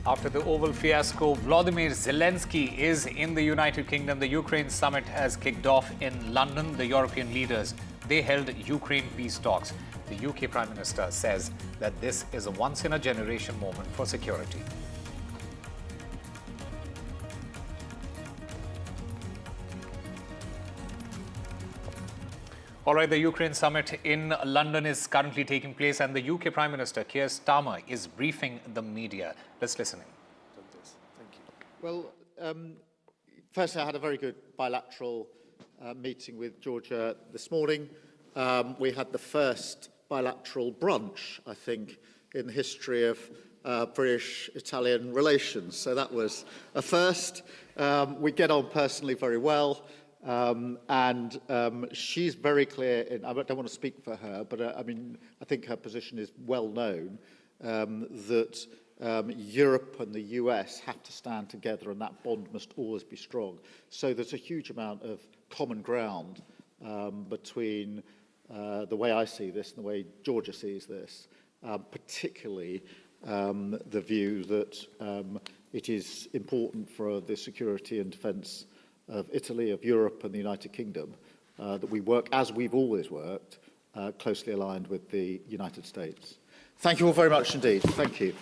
After the Oval fiasco, Volodymyr Zelensky is in the United Kingdom. The Ukraine summit has kicked off in London. The European leaders, they held Ukraine peace talks. The UK Prime Minister says that this is a once-in-a-generation moment for security. All right, the Ukraine summit in London is currently taking place, and the UK Prime Minister, Keir Starmer, is briefing the media. Let's listen in. Thank you. Well, firstly, I had a very good bilateral meeting with Georgia this morning. We had the first bilateral brunch, I think, in the history of British-Italian relations. So that was a first. We get on personally very well. And she's very clear, I don't want to speak for her, but I mean, I think her position is well known, that Europe and the US have to stand together and that bond must always be strong. So there's a huge amount of common ground between the way I see this and the way Georgia sees this, particularly the view that it is important for the security and defence of Italy, of Europe and the United Kingdom, that we work, as we've always worked, closely aligned with the United States. Thank you all very much indeed. Thank you.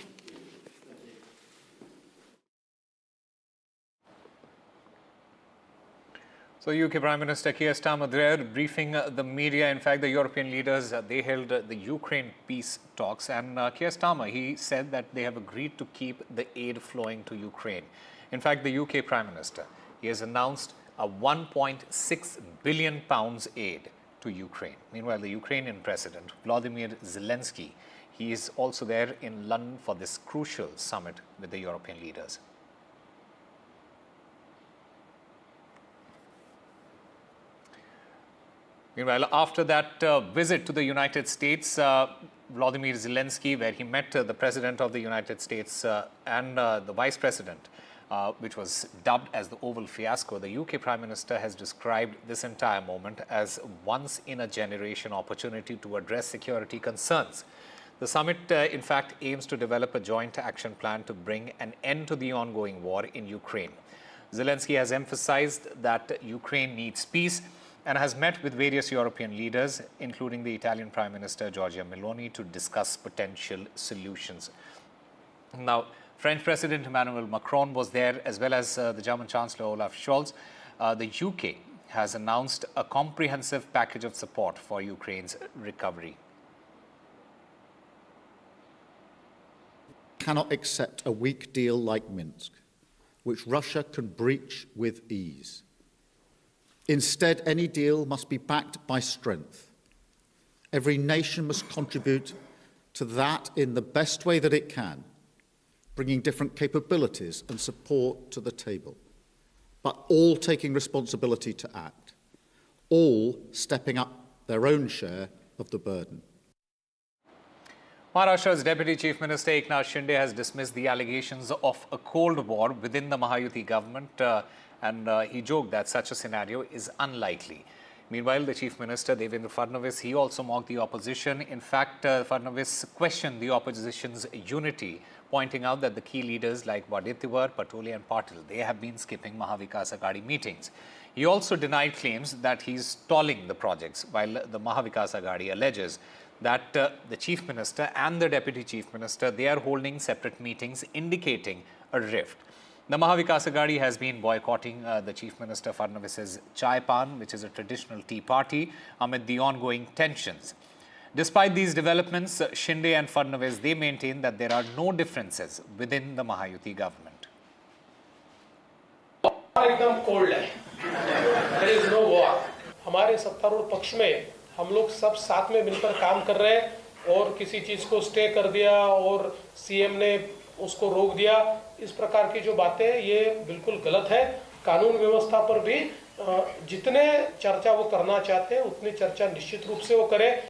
So UK Prime Minister Keir Starmer there briefing the media. In fact, the European leaders, they held the Ukraine peace talks, and Keir Starmer, he said that they have agreed to keep the aid flowing to Ukraine. In fact, the UK Prime Minister, he has announced a £1.6 billion aid to Ukraine. Meanwhile, the Ukrainian President, Volodymyr Zelensky, he is also there in London for this crucial summit with the European leaders. Meanwhile, after that visit to the United States, Volodymyr Zelensky, where he met the President of the United States and the Vice President, which was dubbed as the Oval fiasco, the UK Prime Minister has described this entire moment as once-in-a-generation opportunity to address security concerns. The summit, in fact, aims to develop a joint action plan to bring an end to the ongoing war in Ukraine. Zelensky has emphasized that Ukraine needs peace and has met with various European leaders, including the Italian Prime Minister Giorgia Meloni, to discuss potential solutions. Now, French President Emmanuel Macron was there, as well as the German Chancellor Olaf Scholz. The UK has announced a comprehensive package of support for Ukraine's recovery. Cannot accept a weak deal like Minsk, which Russia can breach with ease. Instead, any deal must be backed by strength. Every nation must contribute to that in the best way that it can, bringing different capabilities and support to the table, but all taking responsibility to act, all stepping up their own share of the burden. Maharashtra's Deputy Chief Minister Eknath Shinde has dismissed the allegations of a Cold War within the Mahayuti government, and he joked that such a scenario is unlikely. Meanwhile, the Chief Minister, Devendra Fadnavis, he also mocked the opposition. In fact, Fadnavis questioned the opposition's unity, pointing out that the key leaders like Badrinath, Patole and Patil, they have been skipping Mahavikas Aghadi meetings. He also denied claims that he's stalling the projects, while the Mahavikas Aghadi alleges that the Chief Minister and the Deputy Chief Minister, they are holding separate meetings, indicating a rift. The Mahavikas Aghadi has been boycotting the Chief Minister Fadnavis's Chai Pan, which is a traditional tea party, amid the ongoing tensions. Despite these developments, Shinde and Fadnavis, they maintain that there are no differences within the Mahayuti government. एकदम cold है, there is no war. हमारे सत्तारूढ़ पक्ष में हम लोग सब साथ में मिलकर काम कर रहे हैं और किसी चीज को स्टे कर दिया और सीएम ने उसको रोक दिया, इस प्रकार की जो बातें ये बिल्कुल गलत है। कानून व्यवस्था पर भी जितने चर्चा वो करना चाहते हैं उतनी चर्चा निश्चित रूप से वो करें।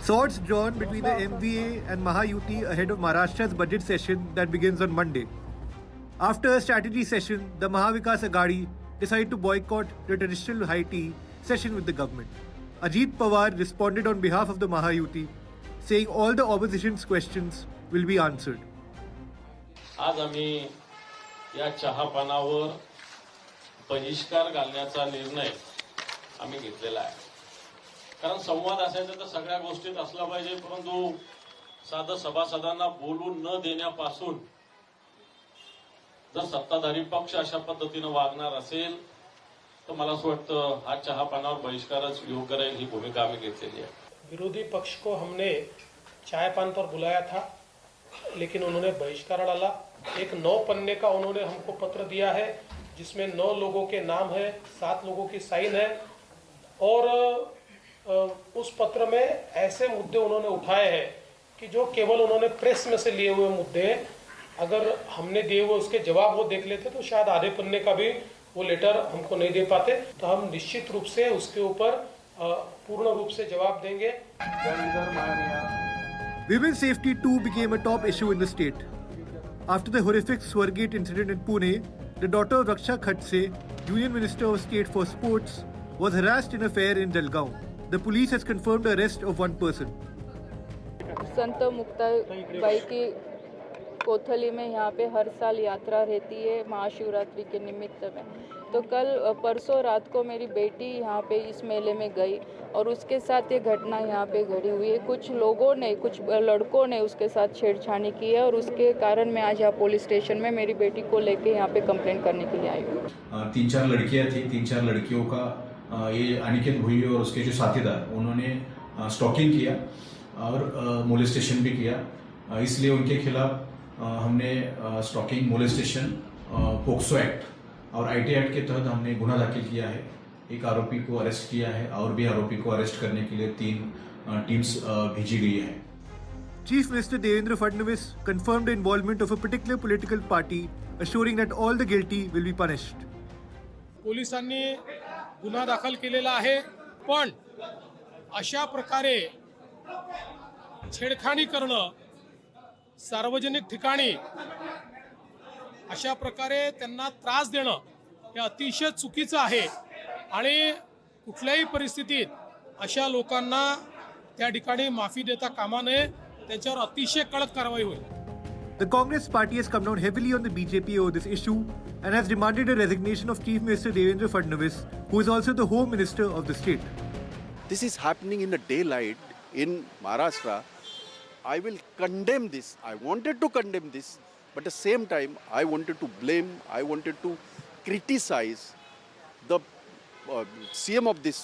Swords drawn between the MVA and Mahayuti ahead of Maharashtra's budget session that begins on Monday. After a strategy session, the Mahavikas Aghadi decided to boycott the traditional high tea session with the government. Ajit Pawar responded on behalf of the Mahayuti, saying all the opposition's questions will be answered. आज आम्ही या चहापानावर बहिष्कार घालण्याचा निर्णय आम्ही घेतलेला आहे. कारण संवाद असायचा तर सगळ्या गोष्टीत असला पाहिजे, परंतु साधं सभासदांना बोलू न देण्यापासून जर सत्ताधारी पक्ष अशा पद्धतीनं वागणार असेल तर मला असं वाटतं हा चहापानावर बहिष्कारच योग्य राहील, ही भूमिका आम्ही घेतलेली आहे. विरोधी पक्ष को हमने चाय पान पर बुलाया था, लेकिन उन्होंने बहिष्कार डाला. एक 9 पन्ने का उन्होंने हमको पत्र दिया है जिसमें 9 लोगों के नाम है, 7 लोगों की साइन है और उस पत्र में ऐसे मुद्दे उन्होंने उठाए हैं कि जो केवल उन्होंने प्रेस में से लिए हुए मुद्दे हैं. अगर हमने दिए हुए उसके जवाब वो देख लेते तो शायद आधे पन्ने का भी वो लेटर हमको नहीं दे पाते. तो हम निश्चित रूप से उसके ऊपर पूर्ण रूप से जवाब देंगे. Women's safety too became a top issue in the state. After the horrific Swargate incident in Pune, the daughter of Raksha Khatse, Union Minister of State for Sports, was harassed in a fair in Jalgaon. The police has confirmed the arrest of one person. संत मुक्ताबाई की कोथली में यहाँ पे हर साल यात्रा रहती है महाशिवरात्रि के निमित्त में. तो कल परसों रात को मेरी बेटी यहाँ पे इस मेले में गई और उसके साथ ये घटना यहाँ पे घड़ी हुई है. कुछ लोगों ने, कुछ लड़कों ने उसके साथ छेड़छाड़ी की है और उसके कारण मैं आज यहाँ पुलिस स्टेशन में मेरी बेटी को लेके यहाँ पे कंप्लेंट करने के लिए आई हूँ. 3-4 लड़कियाँ थी. 3-4 लड़कियों का ये अनिकेत भुई और उसके जो साथीदार उन्होंने स्टॉकिंग किया और मोलेस्टेशन भी किया. इसलिए उनके खिलाफ हमने स्टॉकिंग, मोलेस्टेशन, पोक्सो एक्ट और आईटी एक्ट के तहत हमने गुना दाखिल किया है. एक आरोपी को अरेस्ट किया है और भी आरोपी को अरेस्ट करने के लिए 3 टीम्स भेजी गई है. Chief Minister Devendra Fadnavis confirmed the involvement of a particular political party, assuring that all the guilty will be punished. पोलिसांनी गुन्हा दाखल केलेला आहे, पण अशा प्रकारे छेडखानी करणं सार्वजनिक ठिकाणी, अशा प्रकारे त्यांना त्रास देणं हे अतिशय चुकीचं आहे आणि कुठल्याही परिस्थितीत अशा लोकांना त्या ठिकाणी माफी देता कामा नये. त्यांच्यावर अतिशय कडक कारवाई होईल. The Congress party has come down heavily on the BJP over this issue and has demanded a resignation of Chief Minister Devendra Fadnavis, who is also the Home Minister of the state. This is happening in the daylight in Maharashtra. I will condemn this. I wanted to condemn this, but at the same time, I wanted to blame, I wanted to criticize the CM of this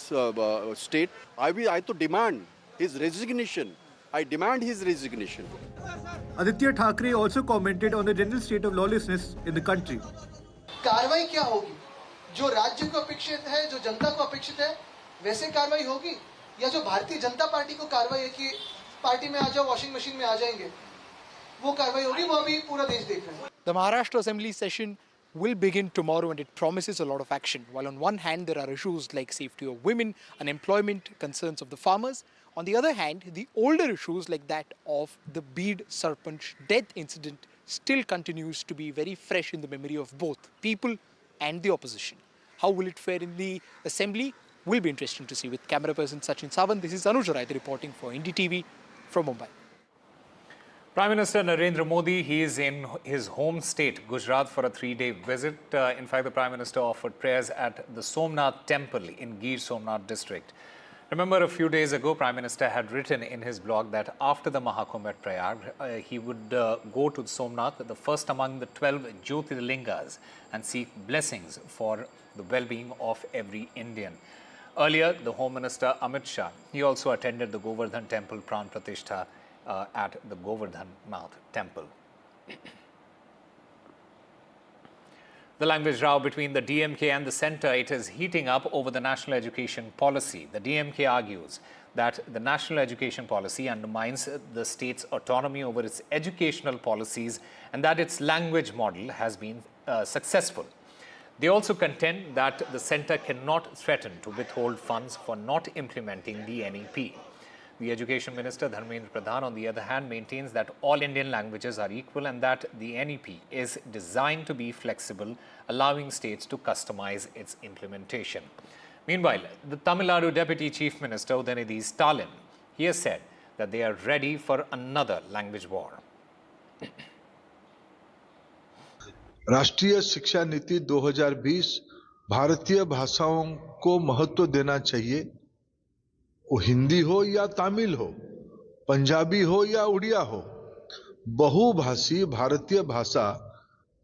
state. I have to demand his resignation. I demand his resignation. Aditya Thackeray also commented on the general state of lawlessness in the country. कार्रवाई क्या होगी? जो राज्य को अपेक्षित है, जो जनता को अपेक्षित है, वैसे कार्रवाई होगी, या जो भारतीय जनता पार्टी को कार्रवाई है कि पार्टी में आ जाओ, वॉशिंग मशीन में आ जाएंगे, वो कार्रवाई होगी, वो अभी पूरा देश देख रहा है. The Maharashtra Assembly session will begin tomorrow and it promises a lot of action. While on one hand there are issues like safety of women, unemployment, concerns of the farmers, on the other hand, the older issues like that of the Beed Sarpanch death incident still continues to be very fresh in the memory of both people and the opposition. How will it fare in the assembly will be interesting to see. With camera person Sachin Sawant, this is Anuj Rai reporting for NDTV from Mumbai. Prime Minister Narendra Modi, he is in his home state, Gujarat, for a 3-day visit. In fact, the Prime Minister offered prayers at the Somnath Temple in Gir Somnath district. Remember, a few days ago, Prime Minister had written in his blog that after the Mahakumbh at Prayag, he would go to Somnath, the first among the 12 Jyotirlingas, and seek blessings for the well-being of every Indian. Earlier, the Home Minister Amit Shah, he also attended the Govardhan Temple Pran Pratishtha at the Govardhan Nath Temple. The language row between the DMK and the centre, it is heating up over the national education policy. The DMK argues that the national education policy undermines the state's autonomy over its educational policies and that its language model has been successful. They also contend that the centre cannot threaten to withhold funds for not implementing the NEP. The Education Minister, Dharmendra Pradhan, on the other hand, maintains that all Indian languages are equal and that the NEP is designed to be flexible, allowing states to customize its implementation. Meanwhile, the Tamil Nadu Deputy Chief Minister, Udayanidhi Stalin, he has said that they are ready for another language war. राष्ट्रीय शिक्षा नीति 2020 भारतीय भाषाओं को महत्व देना चाहिए, वो हिंदी हो या तमिल हो, पंजाबी हो या उड़िया हो, बहुभाषी भारतीय भाषा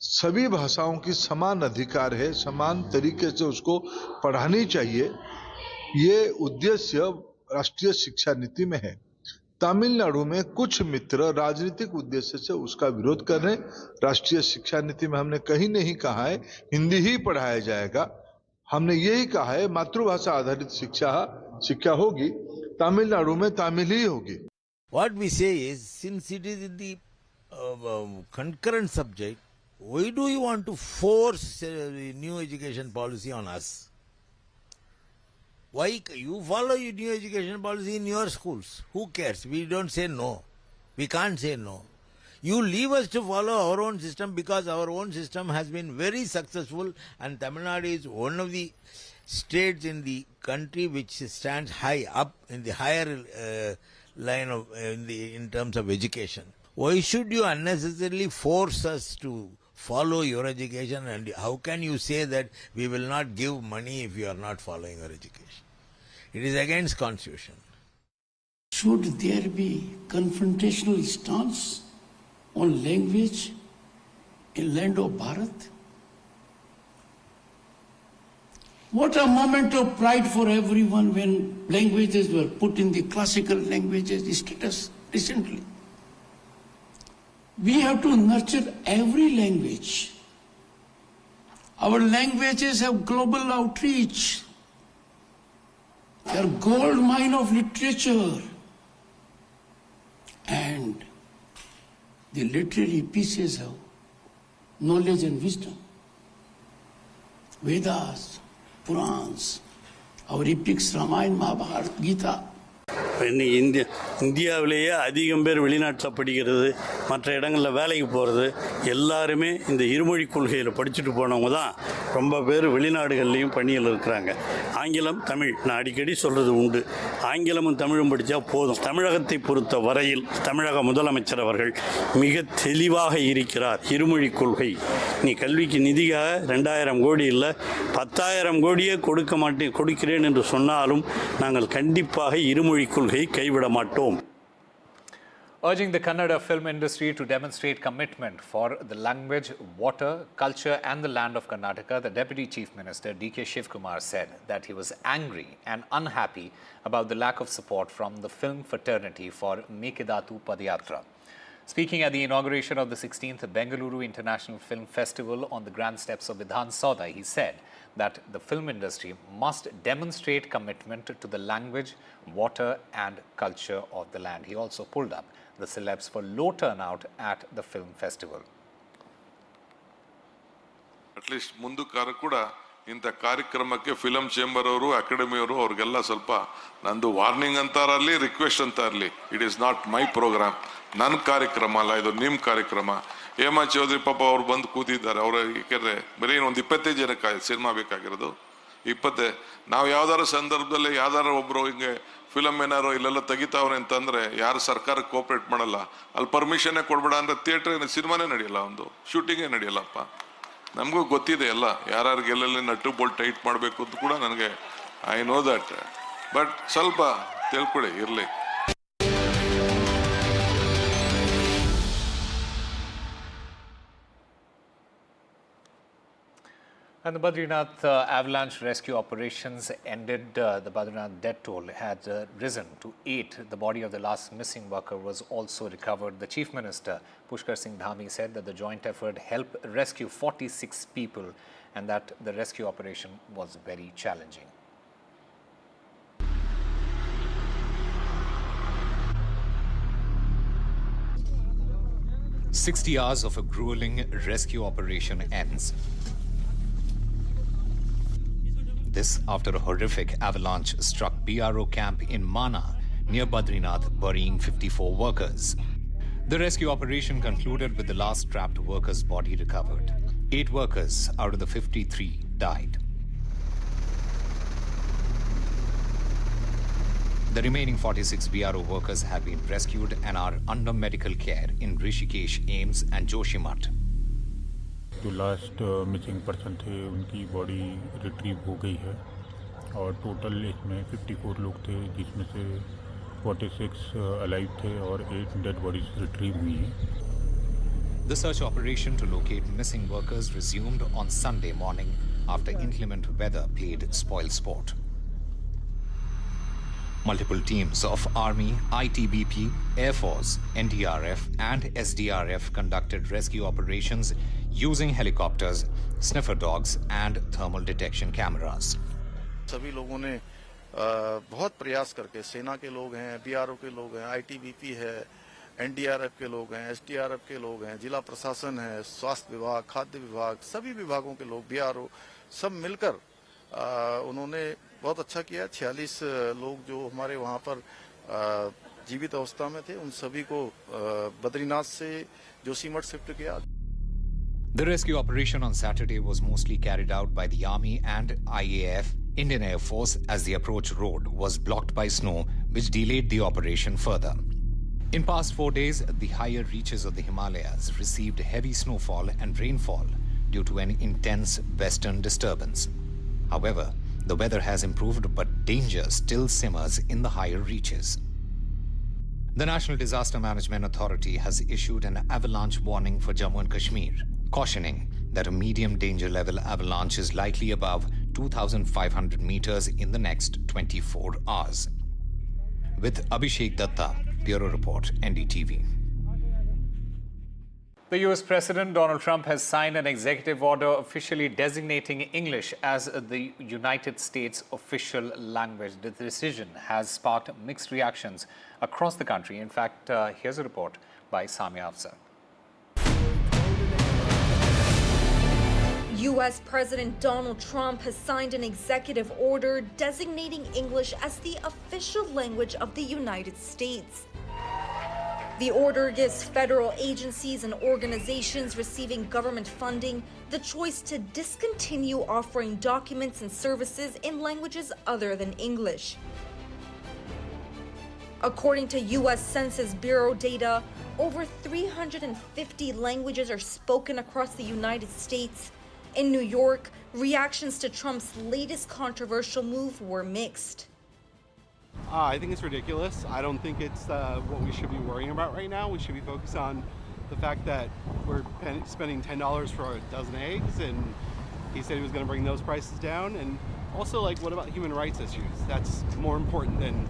सभी भाषाओं की समान अधिकार है, समान तरीके से उसको पढ़ानी चाहिए। ये उद्देश्य राष्ट्रीय शिक्षा नीति में है। तमिलनाडु में कुछ मित्र राजनीतिक उद्देश्य से उसका विरोध कर रहे हैं। राष्ट्रीय शिक्षा नीति में हमने कहीं नहीं कहा है हिंदी ही पढ़ाया जाएगा, हमने यही कहा है मातृभाषा आधारित शिक्षा होगी, तमिलनाडु में तमिल ही होगी। What we say is, since it is in the concurrent subject, why do you want to force new education policy on us? Why you follow your new education policy in your schools? Who cares? We don't say no. We can't say no. You leave us to follow our own system because our own system has been very successful, and Tamil Nadu is one of the states in the country which stands high up in the higher line of in terms of education. Why should you unnecessarily force us to follow your education, and how can you say that we will not give money if you are not following your education? It is against constitution. Should there be confrontational stance on language in land of Bharat? What a moment of pride for everyone when languages were put in the classical languages status recently. We have to nurture every language. Our languages have global outreach. They are gold mine of literature. And the literary pieces of knowledge and wisdom. Vedas, Purans, our epics, Ramayana, Mahabharata, Gita. இந்தியாவிலேயே அதிகம் பேர் வெளிநாட்டில் படிக்கிறது, மற்ற இடங்களில் வேலைக்கு போகிறது, எல்லாருமே இந்த இருமொழி கொள்கையில் படிச்சுட்டு போனவங்க தான் ரொம்ப பேர் வெளிநாடுகள்லேயும் பணியில் இருக்கிறாங்க. ஆங்கிலம், தமிழ் நான் அடிக்கடி சொல்கிறது உண்டு. ஆங்கிலமும் தமிழும் படித்தா போதும். தமிழகத்தை பொறுத்த வரையில் தமிழக முதலமைச்சர் அவர்கள் மிக தெளிவாக இருக்கிறார். இருமொழி கொள்கை, நீ கல்விக்கு நிதியாக 2000 கோடி இல்லை 10,000 கோடியே கொடுக்கிறேன் என்று சொன்னாலும் நாங்கள் கண்டிப்பாக இருமொழி கொள்கை கைவிட மாட்டோம். Urging the Kannada film industry to demonstrate commitment for the language, water, culture and the land of Karnataka, the Deputy Chief Minister D.K. Shivkumar said that he was angry and unhappy about the lack of support from the film fraternity for Mekedatu Padayatra. Speaking at the inauguration of the 16th Bengaluru International Film Festival on the grand steps of Vidhan Sauda, he said that the film industry must demonstrate commitment to the language, water and culture of the land. He also pulled up the celebs for low turnout at the film festival. At least mundu karakuda ಇಂಥ ಕಾರ್ಯಕ್ರಮಕ್ಕೆ film chamber ಅವರು ಅಕಾಡೆಮಿಯವರು ಅವ್ರಿಗೆಲ್ಲ ಸ್ವಲ್ಪ ನಂದು warning ಅಂತಾರಲ್ಲಿ request ಅಂತ ಇರಲಿ, it is not my programme, ನನ್ನ ಕಾರ್ಯಕ್ರಮ ಅಲ್ಲ ಇದು, ನಿಮ್ಮ ಕಾರ್ಯಕ್ರಮ. ಹೇಮಾ ಚೌಧರಿ ಪಾಪ ಅವ್ರು ಬಂದು ಕೂತಿದ್ದಾರೆ, ಅವ್ರ ಯಾಕೆಂದ್ರೆ ಬರೀ ಒಂದು 25 ಜನಕ್ಕೆ ಸಿನಿಮಾ ಬೇಕಾಗಿರೋದು. 20 ನಾವು ಯಾವ್ದಾರ ಸಂದರ್ಭದಲ್ಲಿ ಯಾವ್ದಾರ ಒಬ್ರು ಹಿಂಗೆ ಫಿಲಮ್ ಏನಾರು ಇಲ್ಲೆಲ್ಲ ತೆಗಿತಾವ್ರೆ ಅಂತಂದ್ರೆ ಯಾರು ಸರ್ಕಾರಕ್ಕೆ ಕೋಆಪರೇಟ್ ಮಾಡಲ್ಲ, ಅಲ್ಲಿ ಪರ್ಮಿಷನ್ನೇ ಕೊಡ್ಬೇಡ ಅಂದ್ರೆ ಥಿಯೇಟರ್ ಸಿನಿಮಾನೇ ನಡೆಯಲ್ಲ, ಒಂದು ಶೂಟಿಂಗೇ ನಡೆಯಲ್ಲಪ್ಪ. ನಮಗೂ ಗೊತ್ತಿದೆ ಎಲ್ಲ ಯಾರ್ಯಾರಿಗೆ ಎಲ್ಲೆಲ್ಲಿ ನಟ್ಟು ಬೋಲ್ಟ್ ಟೈಟ್ ಮಾಡಬೇಕು ಅಂತ ಕೂಡ ನನಗೆ ಐ ನೋ ದಟ್, ಬಟ್ ಸ್ವಲ್ಪ ತಿಳ್ಕೊಳ್ಳಿ ಇರಲಿ. And the Badrinath avalanche rescue operations ended. The Badrinath death toll had risen to 8. The body of the last missing worker was also recovered. The Chief Minister, Pushkar Singh Dhami, said that the joint effort helped rescue 46 people and that the rescue operation was very challenging. "60 hours of a grueling rescue operation ends. This after a horrific avalanche struck BRO camp in Mana near Badrinath, burying 54 workers. The rescue operation concluded with the last trapped worker's body recovered. 8 workers out of the 53 died. The remaining 46 BRO workers have been rescued and are under medical care in Rishikesh, Ames and Joshimath. जो last missing person थे उनकी body retrieve हो गई है और total इसमें 54 लोग थे जिसमें से 46 अलाइव थे और 8 डेड बॉडीज रिट्रीव हुई हैं। The search operation to locate missing workers resumed on Sunday morning after inclement weather played spoilsport. Multiple teams of Army, ITBP, Air Force, NDRF and SDRF conducted rescue operations using helicopters, sniffer dogs and thermal detection cameras. सभी लोगों ने बहुत प्रयास करके, सेना के लोग हैं, BRO के लोग हैं, ITBP है, NDRF के लोग हैं, SDRF के लोग हैं, जिला प्रशासन है, स्वास्थ्य विभाग, खाद्य विभाग, सभी विभागों के लोग, BRO सब मिलकर उन्होंने बहुत अच्छा किया। 46 लोग जो हमारे वहाँ पर जीवित अवस्था में थे उन सभी को बद्रीनाथ से जोशीमठ शिफ्ट किया। The rescue operation on Saturday was mostly carried out by the Army and IAF, Indian Air Force, as the approach road was blocked by snow, which delayed the operation further. In past 4 days, the higher reaches of the Himalayas received heavy snowfall and rainfall due to an intense western disturbance. However, the weather has improved, but danger still simmers in the higher reaches. The National Disaster Management Authority has issued an avalanche warning for Jammu and Kashmir, cautioning that a medium danger level avalanche is likely above 2,500 meters in the next 24 hours. With Abhishek Datta, Bureau Report, NDTV. The US President Donald Trump has signed an executive order officially designating English as the United States official language. The decision has sparked mixed reactions across the country. In fact, here's a report by Samia Afzal. U.S. President Donald Trump has signed an executive order designating English as the official language of the United States. The order gives federal agencies and organizations receiving government funding the choice to discontinue offering documents and services in languages other than English. According to U.S. Census Bureau data, over 350 languages are spoken across the United States. In New York, reactions to Trump's latest controversial move were mixed. I think it's ridiculous. I don't think it's what we should be worrying about right now. We should be focused on the fact that we're spending $10 for a dozen eggs, and he said he was going to bring those prices down. And also, like, what about human rights issues? That's more important than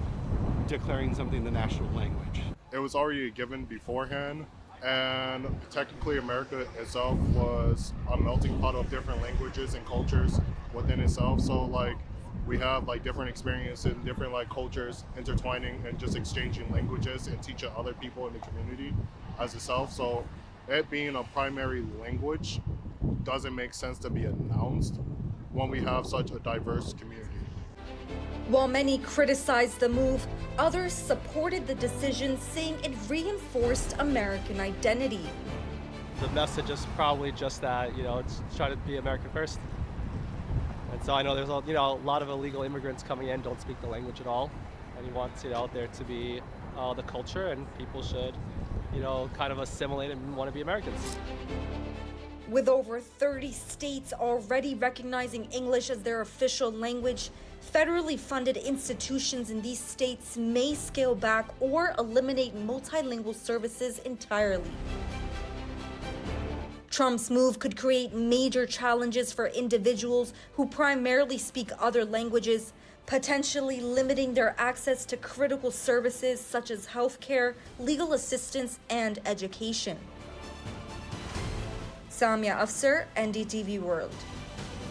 declaring something the national language. It was already a given beforehand, and technically America itself was a melting pot of different languages and cultures within itself. So, like, we have like different experiences, different like cultures intertwining and just exchanging languages and teaching other people in the community as itself. So it being a primary language doesn't make sense to be announced when we have such a diverse community. While many criticized the move, others supported the decision, saying it reinforced American identity. The message is probably just that, it's try to be American first. And so I know there's a lot of illegal immigrants coming in, don't speak the language at all. And he wants there to be the culture, and people should, kind of assimilate and want to be Americans. With over 30 states already recognizing English as their official language, federally funded institutions in these states may scale back or eliminate multilingual services entirely. Trump's move could create major challenges for individuals who primarily speak other languages, potentially limiting their access to critical services such as healthcare, legal assistance, and education. Samia Afzal, NDTV World.